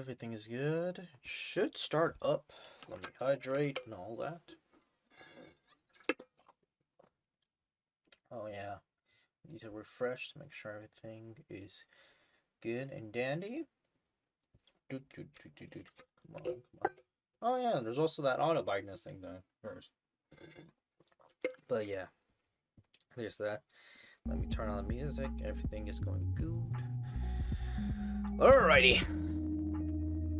everything is good. It should start up. Let me hydrate and all that. Oh yeah, need to refresh to make sure everything is good and dandy. Come on, come on. Oh yeah, there's also that auto brightness thing though first. But yeah, there's that. Let me turn on the music. Everything is going good. Alrighty.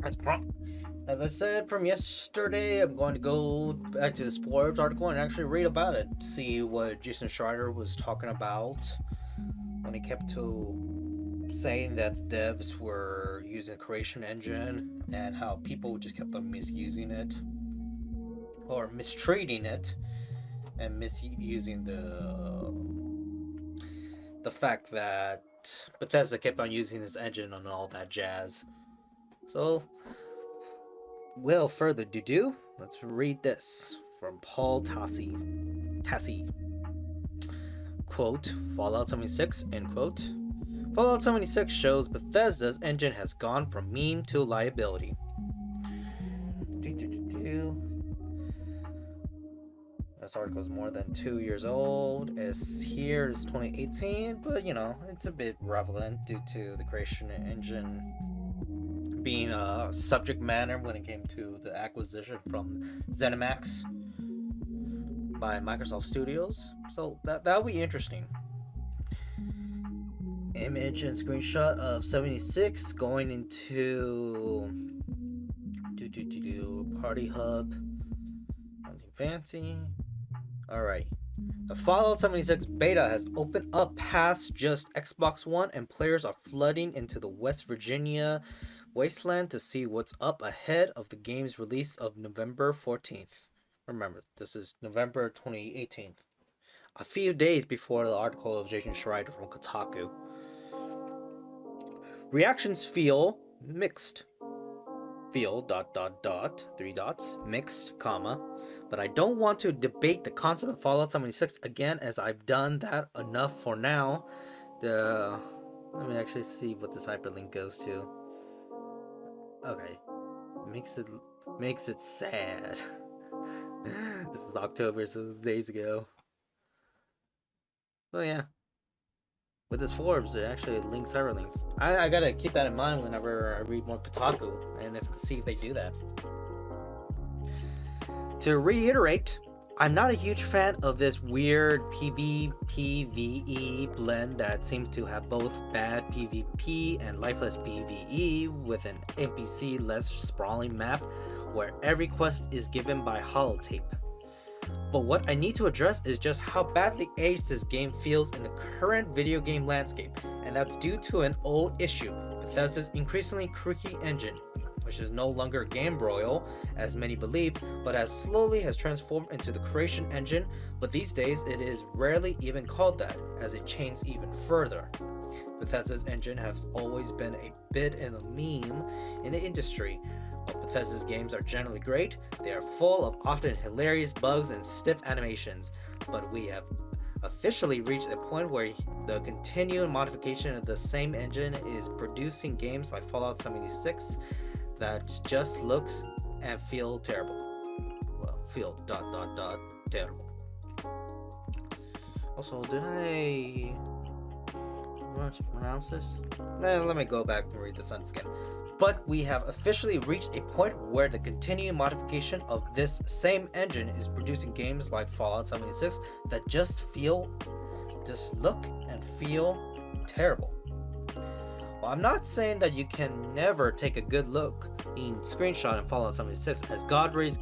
That's prompt. As I said from yesterday, I'm going to go back to this Forbes article and actually read about it. See what Jason Schreier was talking about when he kept to saying that devs were using the creation engine and how people just kept on misusing it or mistreating it and misusing the fact that Bethesda kept on using this engine and all that jazz. So, without further ado, let's read this from Paul Tassi. Quote, Fallout 76, end quote. Fallout 76 shows Bethesda's engine has gone from meme to liability. This article is more than 2 years old. As here is 2018, but you know, it's a bit relevant due to the creation engine being a subject matter when it came to the acquisition from ZeniMax by Microsoft Studios. So that'll be interesting. Image and screenshot of 76 going into Party Hub. Nothing fancy. Alright. The Fallout 76 beta has opened up past just Xbox One, and players are flooding into the West Virginia wasteland to see what's up ahead of the game's release of November 14th. Remember, this is November 2018. A few days before the article of Jason Schreier from Kotaku. Reactions feel mixed. Feel ... 3 dots, mixed, comma. But I don't want to debate the concept of Fallout 76 again, as I've done that enough for now. Let me actually see what this hyperlink goes to. Okay. Makes it sad. This is October, so it was days ago. Oh yeah. With this Forbes, it actually links hyperlinks. I gotta keep that in mind whenever I read more Kotaku, and see if they do that. To reiterate, I'm not a huge fan of this weird PvPvE blend that seems to have both bad PvP and lifeless PvE with an NPC-less sprawling map where every quest is given by holotape. But what I need to address is just how badly aged this game feels in the current video game landscape, and that's due to an old issue, Bethesda's increasingly creaky engine, which is no longer game broil, as many believe, but has transformed into the creation engine, but these days it is rarely even called that, as it changes even further. Bethesda's engine has always been a bit of a meme in the industry. While Bethesda's games are generally great, they are full of often hilarious bugs and stiff animations, but we have officially reached a point where the continued modification of the same engine is producing games like Fallout 76 that just looks and feel terrible. Well, feel ... terrible. Also, did I pronounce this? Let me go back and read the sentence again. But we have officially reached a point where the continued modification of this same engine is producing games like Fallout 76 that just look and feel terrible. Well, I'm not saying that you can never take a good look in screenshot in Fallout 76, as God rays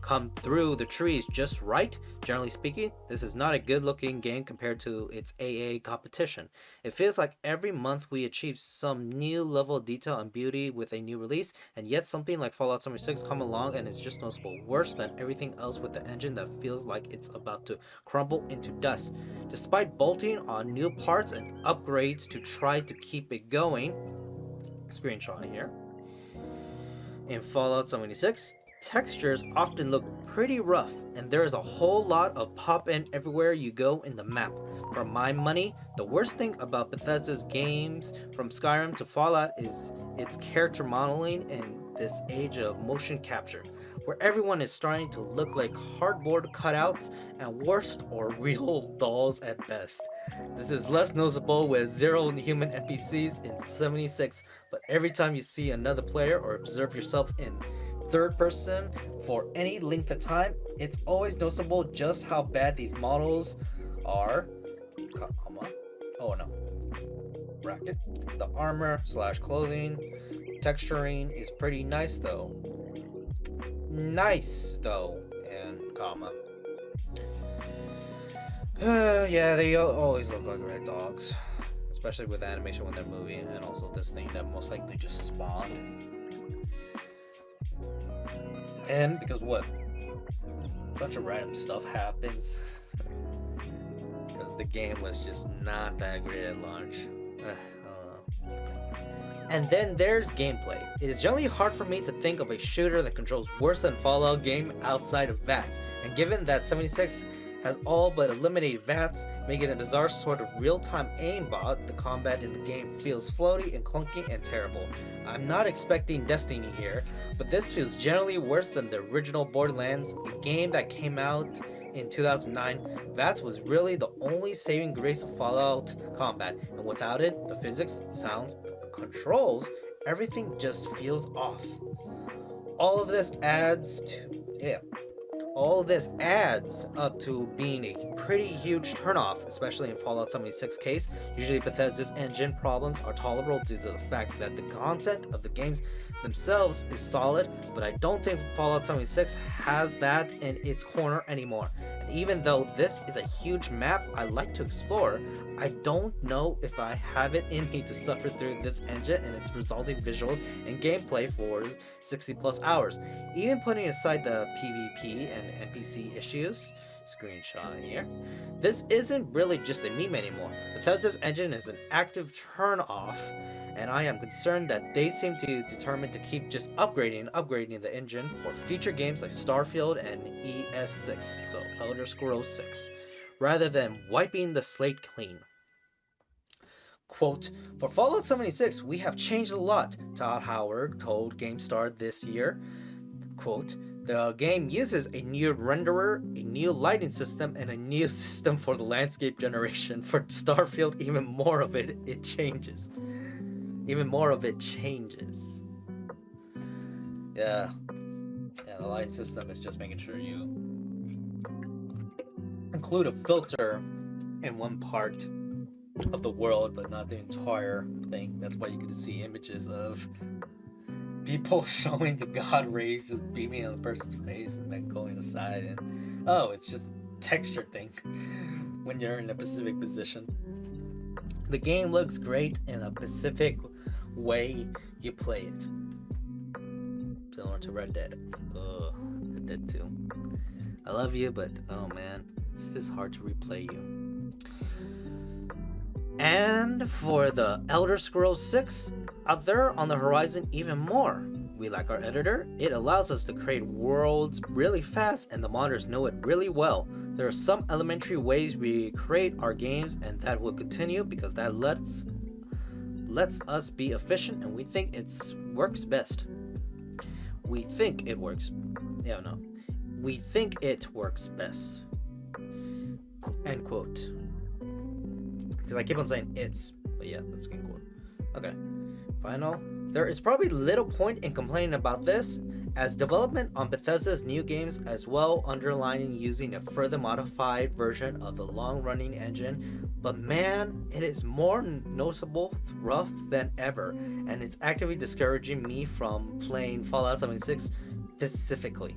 come through the trees just right. Generally speaking, this is not a good looking game compared to its AA competition. It feels like every month we achieve some new level of detail and beauty with a new release, and yet something like Fallout 76 come along and it's just noticeable worse than everything else with the engine that feels like it's about to crumble into dust. Despite bolting on new parts and upgrades to try to keep it going, screenshot here, in Fallout 76, textures often look pretty rough, and there is a whole lot of pop-in everywhere you go in the map. For my money, the worst thing about Bethesda's games, from Skyrim to Fallout, is its character modeling in this age of motion capture, where everyone is starting to look like cardboard cutouts and worst or real dolls at best. This is less noticeable with zero human NPCs in 76, but every time you see another player or observe yourself in third person for any length of time, it's always noticeable just how bad these models are. Oh no. Bracket. The armor slash clothing texturing is pretty nice though. Nice though. And comma. Yeah, they always look like red dogs. Especially with animation when they're moving, and also this thing that most likely just spawned. And because what? A bunch of random stuff happens. Because the game was just not that great at launch. And then there's gameplay. It is generally hard for me to think of a shooter that controls worse than Fallout game outside of VATS. And given that 76 has all but eliminated VATS, making a bizarre sort of real-time aimbot, the combat in the game feels floaty and clunky and terrible. I'm not expecting Destiny here, but this feels generally worse than the original Borderlands, a game that came out in 2009. VATS was really the only saving grace of Fallout combat, and without it, the physics, sounds, controls, everything just feels off. All of this adds up to being a pretty huge turnoff, especially in Fallout 76 case. Usually Bethesda's engine problems are tolerable due to the fact that the content of the games themselves is solid, but I don't think Fallout 76 has that in its corner anymore. And even though this is a huge map I like to explore, I don't know if I have it in me to suffer through this engine and its resulting visuals and gameplay for 60 plus hours. Even putting aside the PvP and NPC issues, screenshot here, this isn't really just a meme anymore. Bethesda's engine is an active turn off, and I am concerned that they seem to determine to keep just upgrading the engine for future games like Starfield and ES6, so Elder Scrolls 6, rather than wiping the slate clean. Quote, for Fallout 76, we have changed a lot, Todd Howard told GameStar this year. Quote, the game uses a new renderer, a new lighting system, and a new system for the landscape generation. For Starfield, even more of it changes. Even more of it changes. Yeah, the light system is just making sure you include a filter in one part of the world, but not the entire thing. That's why you get to see images of people showing the god rays just beaming on the person's face and then going aside, and it's just a texture thing when you're in a specific position. The game looks great in a specific way you play it. Similar to Red Dead. Red Dead 2. I love you, but oh man, it's just hard to replay you. And for the Elder Scrolls 6, out there on the horizon even more. We like our editor. It allows us to create worlds really fast, and the modders know it really well. There are some elementary ways we create our games, and that will continue because that lets us be efficient, and we think it works best. We think it works best. End quote. Because I keep on saying it's, but yeah, that's good quote. Okay, final. There is probably little point in complaining about this, as development on Bethesda's new games as well underlining using a further modified version of the long-running engine, but man, it is more noticeable rough than ever, and it's actively discouraging me from playing Fallout 76 specifically.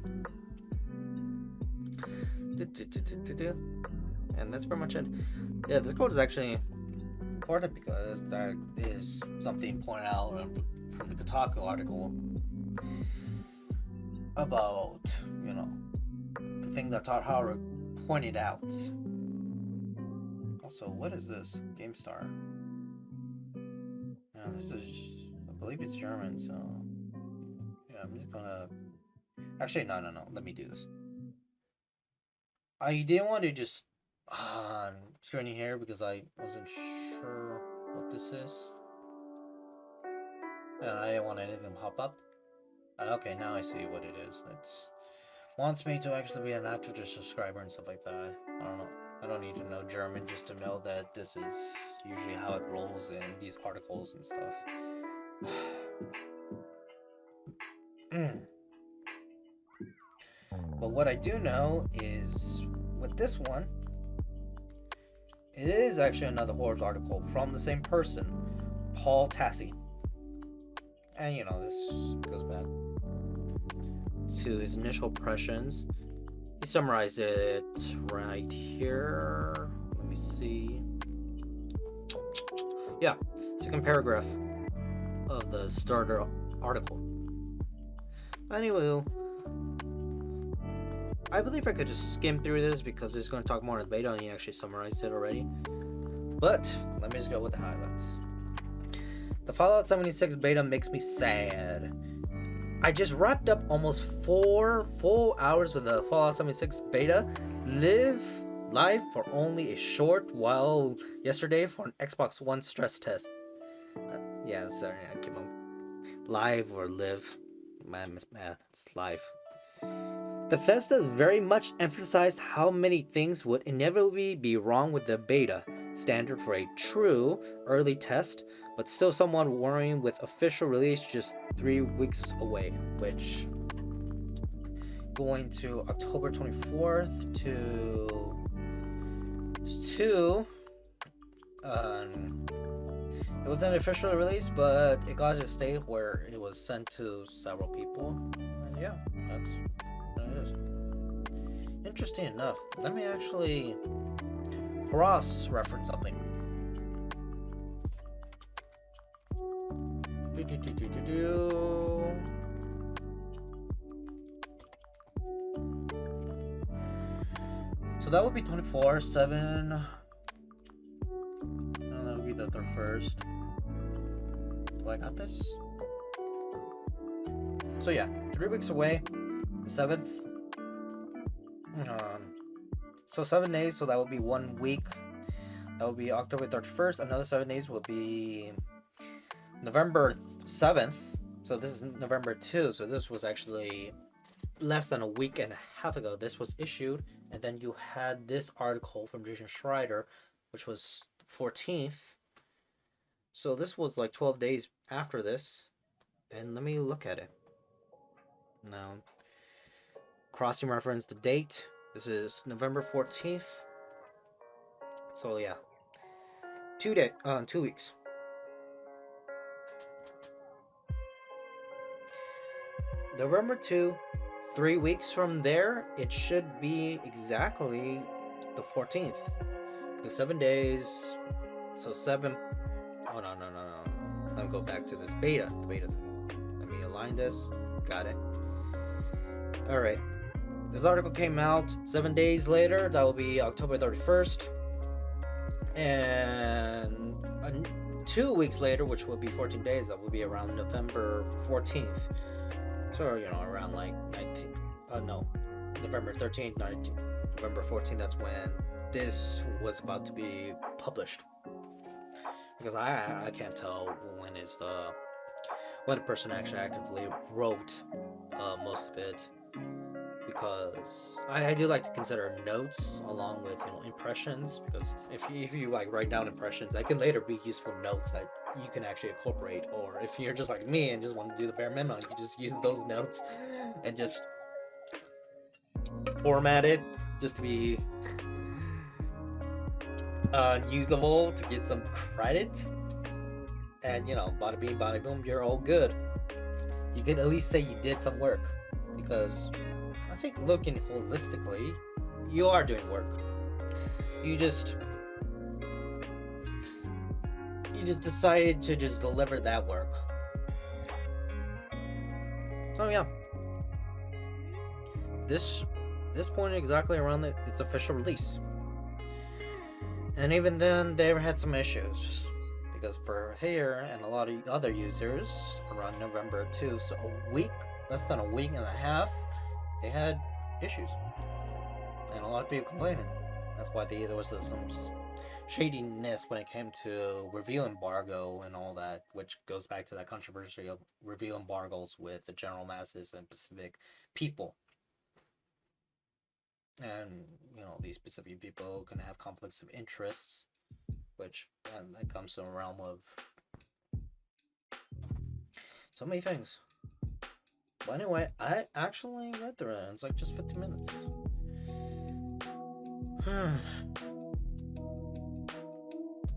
And that's pretty much it. Yeah, this quote is actually important because that is something pointed out from the Kotaku article about, the thing that Todd Howard pointed out. Also, what is this? GameStar. Yeah, this is, I believe it's German, so yeah, I'm just gonna. Actually, no. Let me do this. I didn't want to just screening here because I wasn't sure what this is. And I didn't want anything to pop up. Okay, now I see what it is. It's wants me to actually be an active subscriber and stuff like that. I don't know. I don't need to know German just to know that this is usually how it rolls in these articles and stuff. But what I do know is with this one, it is actually another horror article from the same person, Paul Tassi. And you know, this goes back to his initial impressions. He summarized it right here. Let me see. Yeah, second paragraph of the starter article. Anyway, I believe I could just skim through this because he's going to talk more in the beta and he actually summarized it already. But let me just go with the highlights. The Fallout 76 beta makes me sad. I just wrapped up almost 4 full hours with the Fallout 76 beta live for only a short while yesterday for an Xbox One stress test. Yeah, sorry, I keep on live or live. Man, it's live. Bethesda's very much emphasized how many things would inevitably be wrong with the beta, standard for a true early test, but still somewhat worrying with official release just 3 weeks away, which going to October 24th to it wasn't officially released, but it got to a state where it was sent to several people, and yeah, that's what it is. Interesting enough, let me actually cross-reference something. So that would be 24/7. No, that would be the 31st. Do I got this? So yeah, 3 weeks away, the 7th. So 7 days, so that would be 1 week. That would be October 31st. Another 7 days will be November 7th. So this is November 2. So this was actually less than a week and a half ago. This was issued. And then you had this article from Jason Schreider, which was 14th. So this was like 12 days after this. And let me look at it. Now, crossing reference the date. This is November 14th. So yeah, 2 weeks. November 2, 3 weeks from there, it should be exactly the 14th. The 7 days, so 7. Oh no. Let me go back to this beta. The beta. Let me align this. Got it. All right. This article came out 7 days later. That will be October 31st. And 2 weeks later, which will be 14 days, that will be around November 14th. So, you know, around like 19. November 13th, 19th, November 14th. That's when this was about to be published. Because I can't tell when the person actually actively wrote most of it. Because I do like to consider notes along with, you know, impressions, because if you like write down impressions, that can later be useful notes that you can actually incorporate. Or if you're just like me and just want to do the bare minimum, you just use those notes and just format it just to be usable to get some credit. And you know, bada bing, bada boom, you're all good. You can at least say you did some work, because I think looking holistically, you are doing work. You just decided to just deliver that work. So yeah, this point exactly around its official release, and even then they had some issues, because for here and a lot of other users around November 2, so less than a week and a half, they had issues, and a lot of people complaining. That's why there was some shadiness when it came to reveal embargo and all that, which goes back to that controversy of reveal embargoes with the general masses and specific people. And these specific people can have conflicts of interests, which that comes to a realm of so many things. But anyway, I actually read through it. It's like just 50 minutes.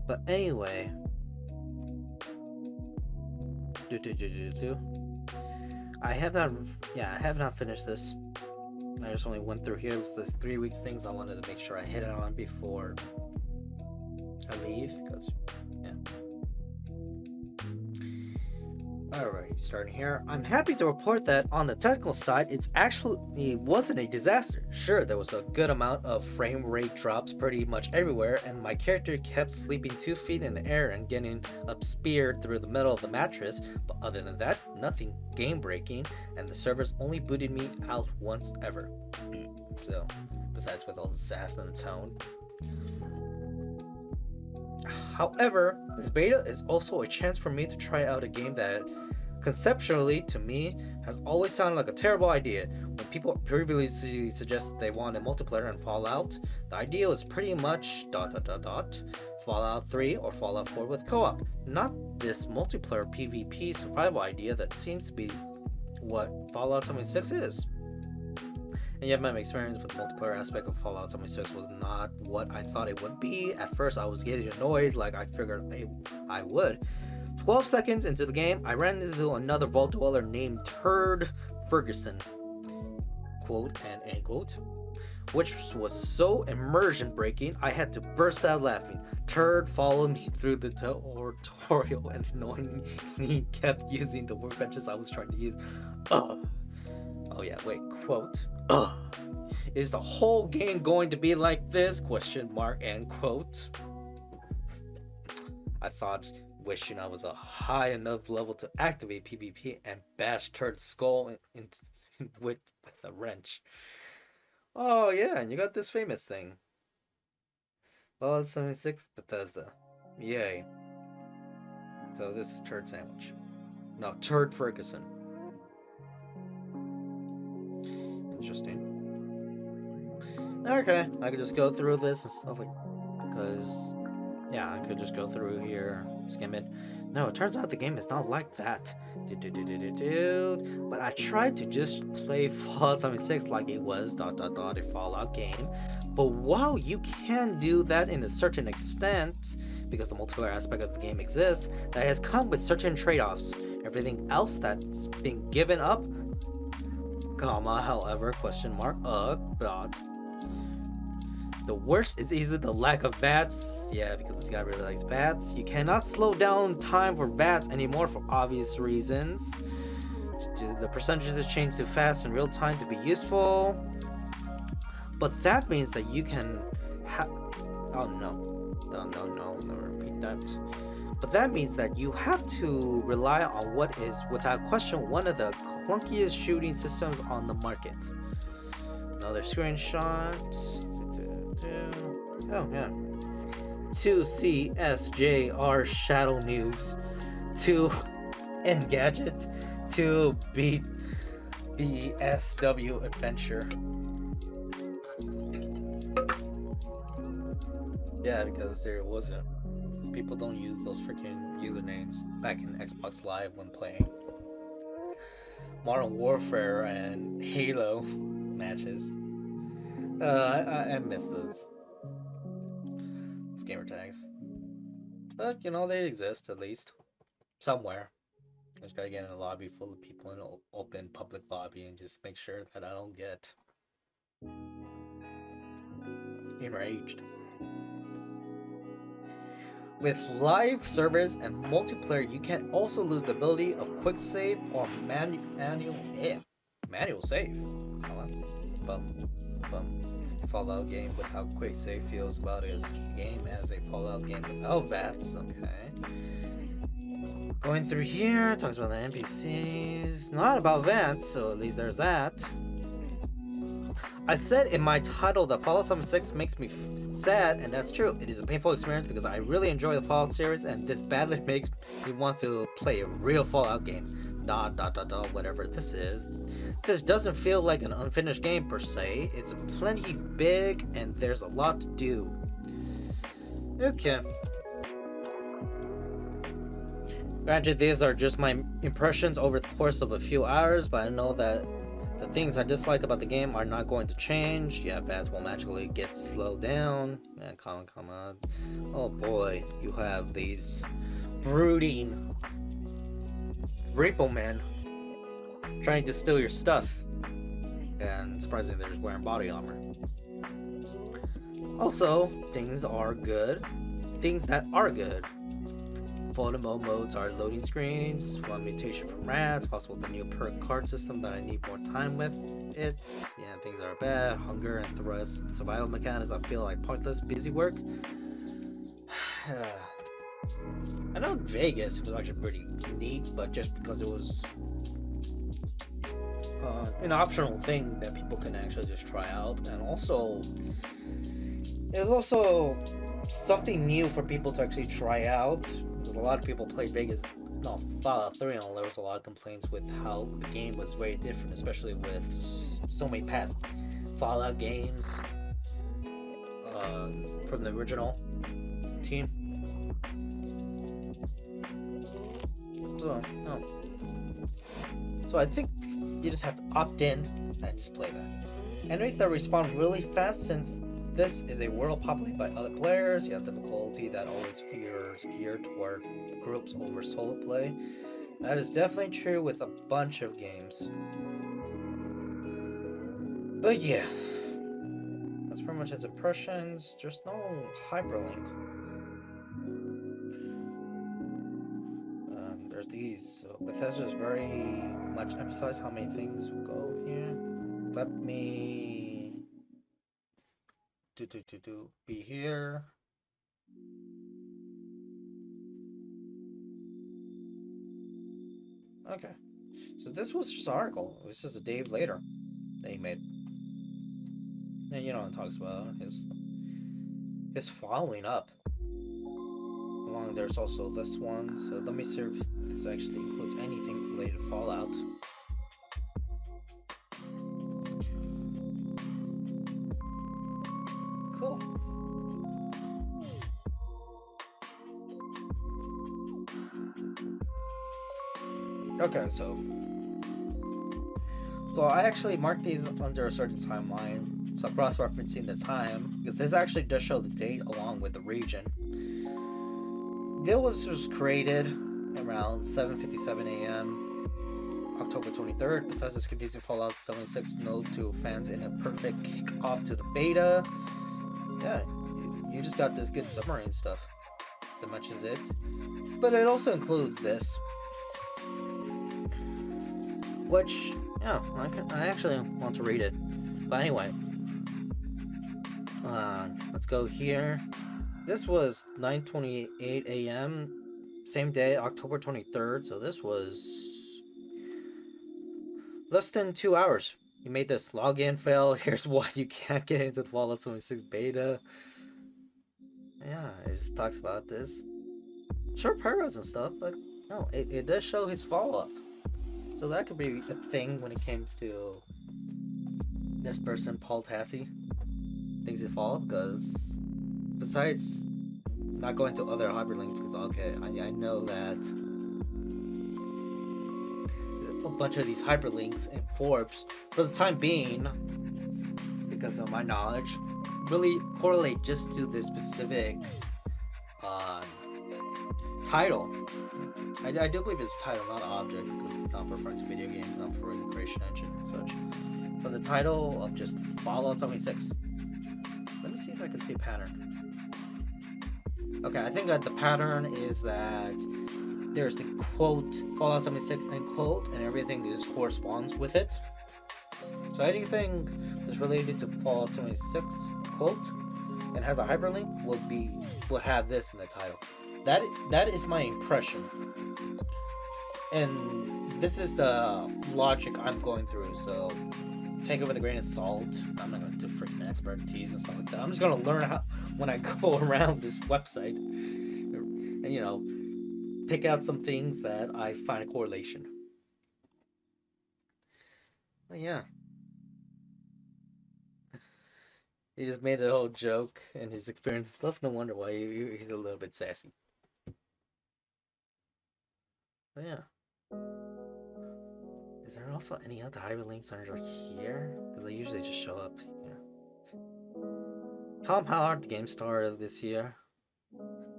But anyway, I have not finished this. I just only went through here. It was this 3 weeks things I wanted to make sure I hit it on before I leave, because Alright, starting here. I'm happy to report that on the technical side, it wasn't a disaster. Sure, there was a good amount of frame rate drops pretty much everywhere, and my character kept sleeping 2 feet in the air and getting up speared through the middle of the mattress, but other than that, nothing game breaking, and the servers only booted me out once ever. So, besides with all the sass and the tone. However, this beta is also a chance for me to try out a game that, conceptually, to me, has always sounded like a terrible idea. When people previously suggested they wanted multiplayer in Fallout, the idea was pretty much ... Fallout 3 or Fallout 4 with co-op, not this multiplayer PvP survival idea that seems to be what Fallout 76 is. And yet my experience with the multiplayer aspect of Fallout 76 was not what I thought it would be. At first I was getting annoyed like I figured I would. 12 seconds into the game, I ran into another vault dweller named Turd Ferguson, quote and end quote, which was so immersion breaking I had to burst out laughing. Turd followed me through the tutorial and annoyingly kept using the workbenches I was trying to use. Oh yeah, wait, quote. Is the whole game going to be like this? Question mark, end quote. I thought, wishing I was a high enough level to activate PvP and bash Turd's skull with a wrench. Oh yeah, and you got this famous thing. Fallout 76 Bethesda. Yay. So this is Turd Sandwich. No, Turd Ferguson. Interesting. Okay, I could just go through this and stuff because I could just go through here, skim it. No, it turns out the game is not like that. But I tried to just play Fallout 76 like it was ... a Fallout game. But while you can do that in a certain extent, because the multiplayer aspect of the game exists, that has come with certain trade-offs. Everything else that's been given up, however, question mark, dot. The worst is easily the lack of bats. Yeah, because this guy really likes bats. You cannot slow down time for bats anymore for obvious reasons. The percentages change too fast in real time to be useful. But that means that you can repeat that. But that means that you have to rely on what is, without question, one of the clunkiest shooting systems on the market. Another screenshot. Oh, yeah. 2CSJR Shadow News. 2 Engadget. 2 BSW Adventure. Yeah, because there wasn't. People don't use those freaking usernames back in Xbox Live when playing Modern Warfare and Halo matches. I miss those gamer tags. But, they exist at least. Somewhere. I just gotta get in a lobby full of people in an open public lobby and just make sure that I don't get enraged. With live servers and multiplayer, you can also lose the ability of quick save or manual save. Fallout game with how quick save feels about it as a game as a Fallout game without VATs. Okay. Going through here, talks about the NPCs. Not about VATs, so at least there's that. I said in my title that Fallout 76 makes me sad, and that's true. It is a painful experience because I really enjoy the Fallout series, and this badly makes me want to play a real Fallout game. Whatever this is. This doesn't feel like an unfinished game per se. It's plenty big, and there's a lot to do. Okay. Granted, these are just my impressions over the course of a few hours, but I know that the things I dislike about the game are not going to change. Yeah, fans will magically get slowed down. Yeah, come on. Oh boy, you have these brooding repo men trying to steal your stuff. And surprisingly, they're just wearing body armor. Also, things are good. Things that are good. Photo mode modes are loading screens, one mutation from rats, possible with the new perk card system that I need more time with it. Yeah, things are bad. Hunger and thirst. Survival mechanics I feel like pointless busy work. I know Vegas was actually pretty neat, but just because it was an optional thing that people can actually just try out, and also it was also something new for people to actually try out. Because a lot of people played Fallout 3, and there was a lot of complaints with how the game was very different, especially with so many past Fallout games from the original team. So I think you just have to opt in and just play that. Enemies that respawn really fast, since this is a world populated by other players. You have difficulty that always fears geared toward groups over solo play. That is definitely true with a bunch of games. But yeah, that's pretty much his impressions. There's no hyperlink. There's these. So Bethesda's very much emphasize how many things will go here. Let me be here. Okay, so this was just an article. This is a day later that he made, and you know it talks about his following up. Along there's also this one. So let me see if this actually includes anything related to Fallout. Cool. Okay, so I actually marked these under a certain timeline, so cross-referencing the time, because this actually does show the date along with the region. This was created around 7:57 a.m. October 23rd. Bethesda's confusing Fallout 76 note to fans in a perfect kickoff to the beta. Yeah, you just got this good summary and stuff that mentions it, but it also includes this, which I actually want to read it. But anyway, let's go here. This was 9:28 a.m. same day, October 23rd. So this was less than 2 hours. You made this login fail. Here's why you can't get into the Fallout 76 beta. Yeah, it just talks about this. Short paragraphs and stuff, but no, it does show his follow-up. So that could be a thing when it comes to this person, Paul Tassi. Things to follow, because besides not going to other hyperlinks, because okay, I know that a bunch of these hyperlinks and Forbes, for the time being, because of my knowledge, really correlate just to this specific title. I do believe it's title, not object, because it's not referring to video games, not for the creation engine and such. But the title of just Fallout 76. Let me see if I can see a pattern. Okay, I think that the pattern is that there's the quote Fallout 76 end quote, and everything just corresponds with it. So anything that's related to Fallout 76 quote and has a hyperlink will have this in the title. That is my impression, and this is the logic I'm going through. So take it with a grain of salt. I'm not gonna do freaking expertise and stuff like that. I'm just gonna learn how when I go around this website, and pick out some things that I find a correlation. But yeah, he just made a whole joke and his experience and stuff. No wonder why he's a little bit sassy. But yeah. Is there also any other hyperlinks under here? Because they usually just show up here. Tom Howard, the game star of this year.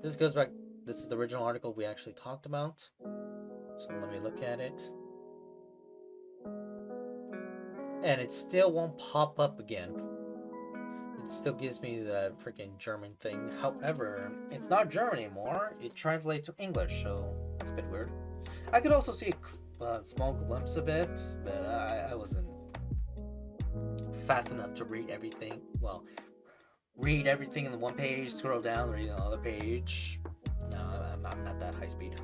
This goes back. This is the original article we actually talked about. So let me look at it. And it still won't pop up again. It still gives me the freaking German thing. However, it's not German anymore. It translates to English, so that's a bit weird. I could also see a small glimpse of it, but I wasn't fast enough to read everything. Well, read everything in the one page, scroll down, read another page. No, I'm not that high speed.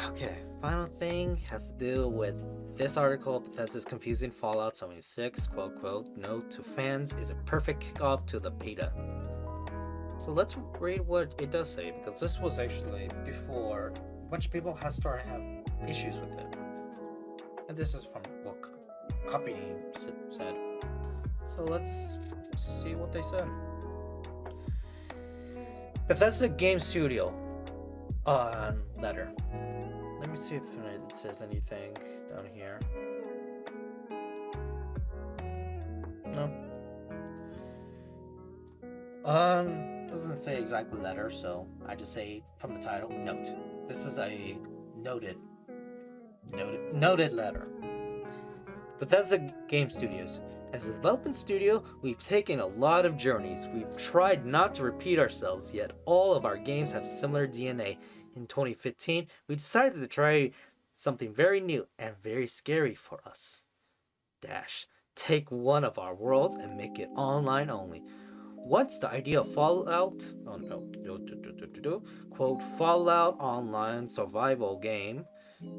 Okay, final thing has to do with this article. Bethesda's confusing Fallout 76, quote, note to fans is a perfect kickoff to the beta. So let's read what it does say, because this was actually before a bunch of people have started to have issues with it. And this is from what Company said. So let's see what they said. Bethesda Game Studio letter. Let me see if it says anything down here. No. Doesn't say exactly letter, so I just say from the title, note. This is a noted letter. Bethesda Game Studios. As a development studio, we've taken a lot of journeys. We've tried not to repeat ourselves, yet all of our games have similar DNA. In 2015, we decided to try something very new and very scary for us. Take one of our worlds and make it online only. What's the idea of Fallout? Oh no. Quote, Fallout Online Survival Game.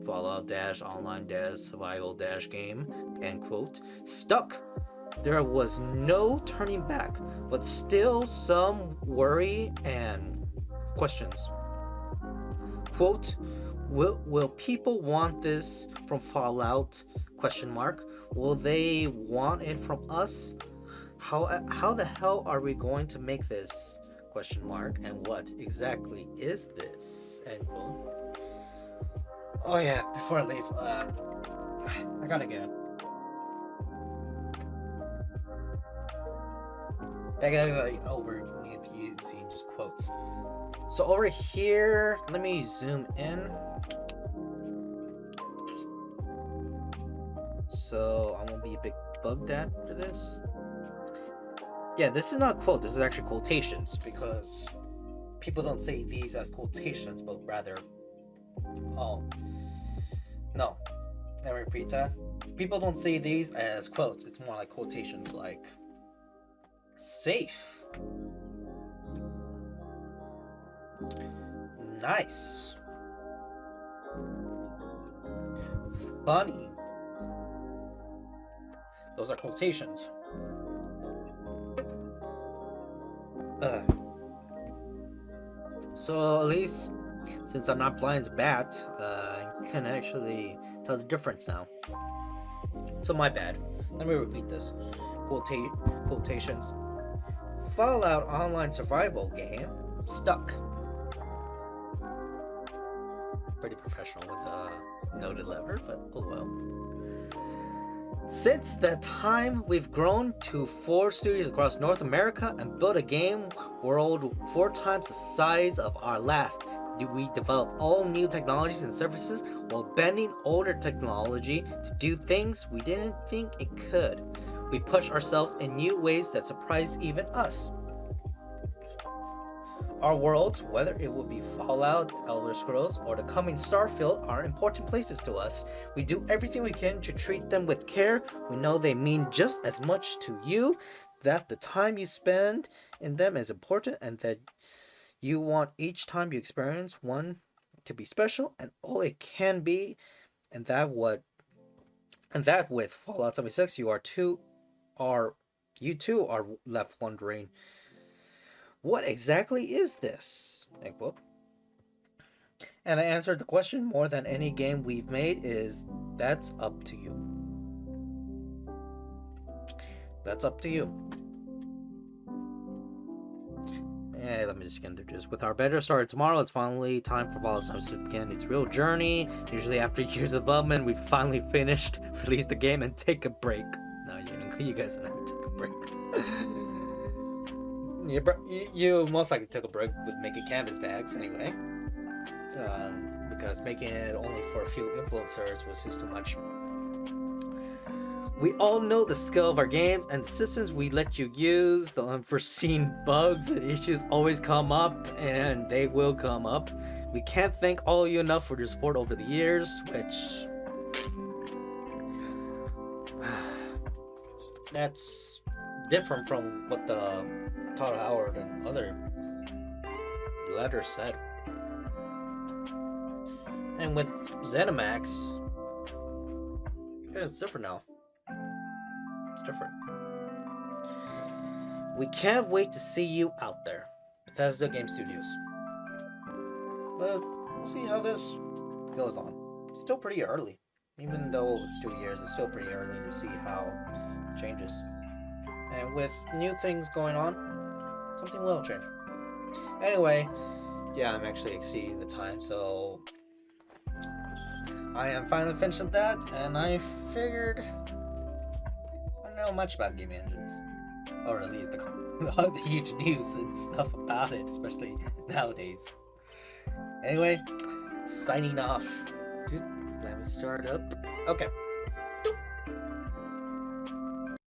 Fallout Online Survival Game. End quote. Stuck. There was no turning back, but still some worry and questions. Quote, will people want this from Fallout? Question mark. Will they want it from us? How the hell are we going to make this? Question mark. And what exactly is this? End quote. Oh yeah, before I leave, I gotta get. I gotta over need to using just quotes. So over here, let me zoom in. So I won't be a bit bugged after this. Yeah, this is not a quote, this is actually quotations, because people don't say these as quotations, but rather, oh, no, let me repeat that. People don't say these as quotes, it's more like quotations, like, safe, nice, funny. Those are quotations. So at least since I'm not blind as a bat, I can actually tell the difference now. So my bad. Let me repeat this. Quotations. Fallout Online Survival Game. Stuck. Pretty professional with a noted lever, but oh well. Since that time, we've grown to 4 studios across North America and built a game world 4 times the size of our last. We develop all new technologies and services while bending older technology to do things we didn't think it could. We push ourselves in new ways that surprise even us. Our worlds, whether it will be Fallout, Elder Scrolls, or the coming Starfield, are important places to us. We do everything we can to treat them with care. We know they mean just as much to you, that the time you spend in them is important, and that you want each time you experience one to be special and all it can be, and that what And that with Fallout 76, you too are left wondering, what exactly is this? Like, well, and I answered the question more than any game we've made is, that's up to you. That's up to you. Let me just get through this. With our beta started tomorrow, it's finally time for Fallout 76 to begin its real journey. Usually after years of development, we finally finished, release the game, and take a break. No, you guys don't have to take a break. You most likely took a break with making canvas bags anyway. Because making it only for a few influencers was just too much. We all know the skill of our games and the systems we let you use. The unforeseen bugs and issues always come up, and they will come up. We can't thank all of you enough for your support over the years, which... that's different from what the Todd Howard and other letters said. And with ZeniMax, yeah, it's different now. It's different. We can't wait to see you out there. Bethesda Game Studios. But we'll see how this goes on. It's still pretty early. Even though it's 2 years, it's still pretty early to see how it changes. And with new things going on, something will change. Anyway, yeah, I'm actually exceeding the time, so I am finally finished with that, and I figured I don't know much about game engines, or at least the huge news and stuff about it, especially nowadays. Anyway, signing off. Let me start up. Okay.